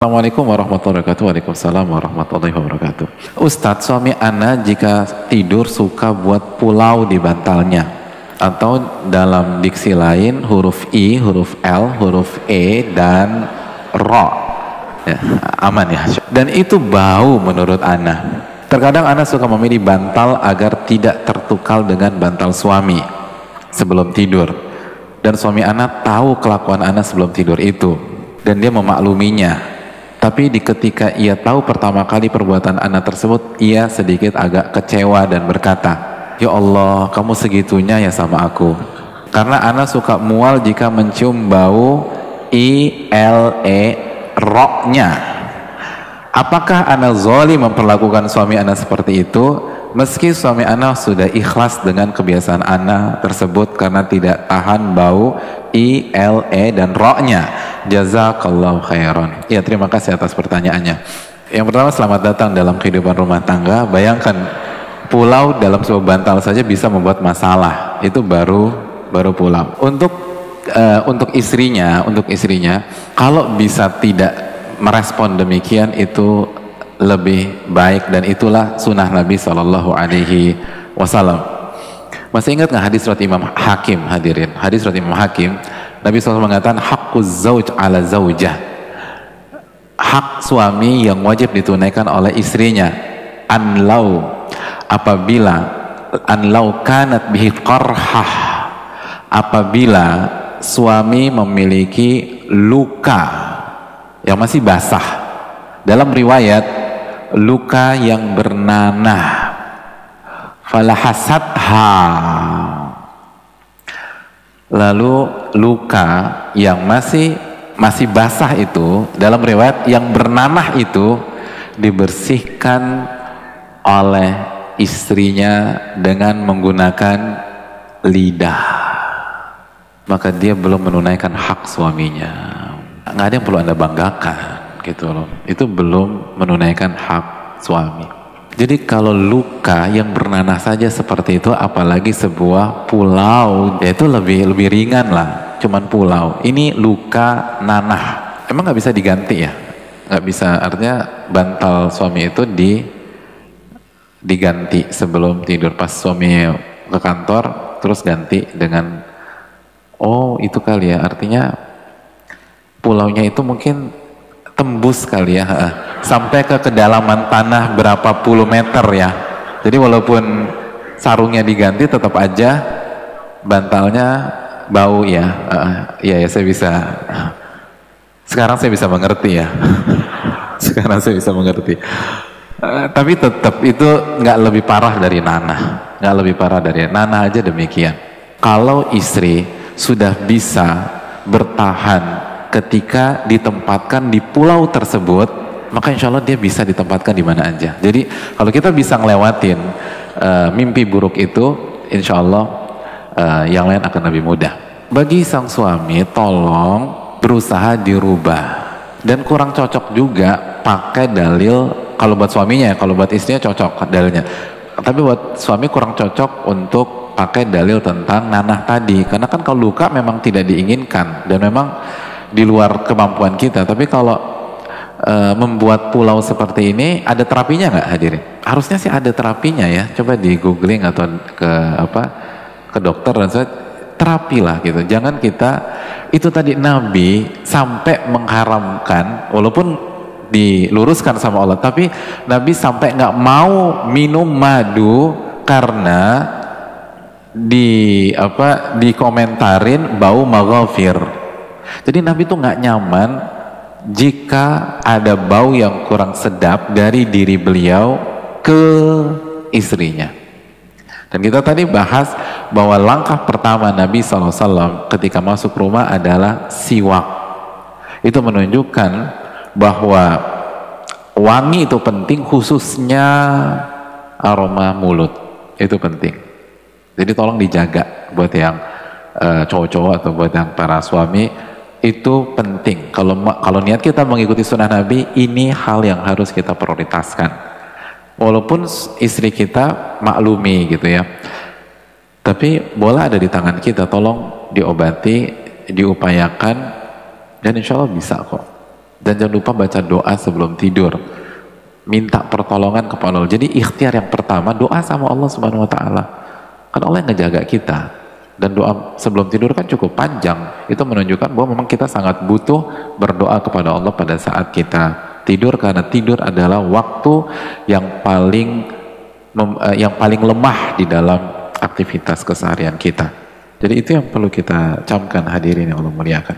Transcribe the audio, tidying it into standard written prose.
Assalamualaikum warahmatullahi wabarakatuh. Waalaikumsalam warahmatullahi wabarakatuh. Ustadz, suami ana jika tidur suka buat pulau di bantalnya, atau dalam diksi lain huruf I, huruf L, huruf E, dan Ro. Ya, aman ya. Dan itu bau menurut ana. Terkadang ana suka memilih bantal agar tidak tertukar dengan bantal suami sebelum tidur. Dan suami ana tahu kelakuan ana sebelum tidur itu, dan dia memakluminya. Tapi ketika ia tahu pertama kali perbuatan ana tersebut, ia sedikit agak kecewa dan berkata, "Ya Allah, kamu segitunya ya sama aku." Karena ana suka mual jika mencium bau ILE roknya. Apakah ana zalim memperlakukan suami ana seperti itu? Meski suami ana sudah ikhlas dengan kebiasaan ana tersebut karena tidak tahan bau ILE dan roknya. Jazakallahu khairan. Ya, terima kasih atas pertanyaannya. Yang pertama, selamat datang dalam kehidupan rumah tangga. Bayangkan, pulau dalam sebuah bantal saja bisa membuat masalah. Itu baru pulau. Untuk istrinya, kalau bisa tidak merespon demikian, itu lebih baik, dan itulah sunnah Nabi Shallallahu Alaihi Wasallam. Masih ingat nggak hadis surat Imam Hakim, hadirin? Hadis surat Imam Hakim, Nabi SAW mengatakan haqquz zauj ala zaujah, hak suami yang wajib ditunaikan oleh istrinya, anlau kanat bihi qarhah, apabila suami memiliki luka yang masih basah, dalam riwayat luka yang bernanah, falahasatha, lalu luka yang masih basah itu, dalam riwayat yang bernanah itu dibersihkan oleh istrinya dengan menggunakan lidah, maka dia belum menunaikan hak suaminya. Nggak ada yang perlu anda banggakan gitu loh, itu belum menunaikan hak suami. Jadi kalau luka yang bernanah saja seperti itu, apalagi sebuah pulau, ya itu lebih ringan lah, cuman pulau. Ini luka nanah, emang nggak bisa diganti ya? Nggak bisa, artinya bantal suami itu diganti sebelum tidur, pas suami ke kantor terus ganti dengan, oh itu kali ya, artinya pulaunya itu mungkin tembus kali ya, sampai ke kedalaman tanah berapa puluh meter ya. Jadi walaupun sarungnya diganti, tetap aja bantalnya bau ya. Iya ya, saya bisa. Sekarang saya bisa mengerti ya. Sekarang saya bisa mengerti. Tapi tetap itu nggak lebih parah dari nanah, nggak lebih parah dari nanah aja demikian. Kalau istri sudah bisa bertahan ketika ditempatkan di pulau tersebut, maka insya Allah dia bisa ditempatkan di mana aja. Jadi kalau kita bisa ngelewatin mimpi buruk itu, insya Allah yang lain akan lebih mudah. Bagi sang suami, tolong berusaha dirubah, dan kurang cocok juga pakai dalil. Kalau buat suaminya, kalau buat istrinya cocok dalilnya, tapi buat suami kurang cocok untuk pakai dalil tentang nanah tadi, karena kan kalau luka memang tidak diinginkan dan memang di luar kemampuan kita. Tapi kalau membuat pulau seperti ini, ada terapinya nggak, hadirin? Harusnya sih ada terapinya ya. Coba di googling atau ke dokter dan saya terapi lah gitu. Jangan kita itu tadi, Nabi sampai mengharamkan, walaupun diluruskan sama Allah, tapi Nabi sampai nggak mau minum madu karena dikomentarin bau maghfir. Jadi Nabi tuh nggak nyaman jika ada bau yang kurang sedap dari diri beliau ke istrinya. Dan kita tadi bahas bahwa langkah pertama Nabi SAW ketika masuk rumah adalah siwak. Itu menunjukkan bahwa wangi itu penting, khususnya aroma mulut itu penting. Jadi tolong dijaga buat yang cowok-cowok atau buat yang para suami. Itu penting. Kalau niat kita mengikuti sunnah Nabi, ini hal yang harus kita prioritaskan. Walaupun istri kita maklumi gitu ya, tapi bola ada di tangan kita. Tolong diobati, diupayakan, dan insya Allah bisa kok. Dan jangan lupa baca doa sebelum tidur, minta pertolongan kepada Allah. Jadi ikhtiar yang pertama doa sama Allah Subhanahu wa taala. Kan Allah yang ngejaga kita. Dan doa sebelum tidur kan cukup panjang. Itu menunjukkan bahwa memang kita sangat butuh berdoa kepada Allah pada saat kita tidur, karena tidur adalah waktu yang paling lemah di dalam aktivitas keseharian kita. Jadi itu yang perlu kita camkan, hadirin yang Allah muliakan.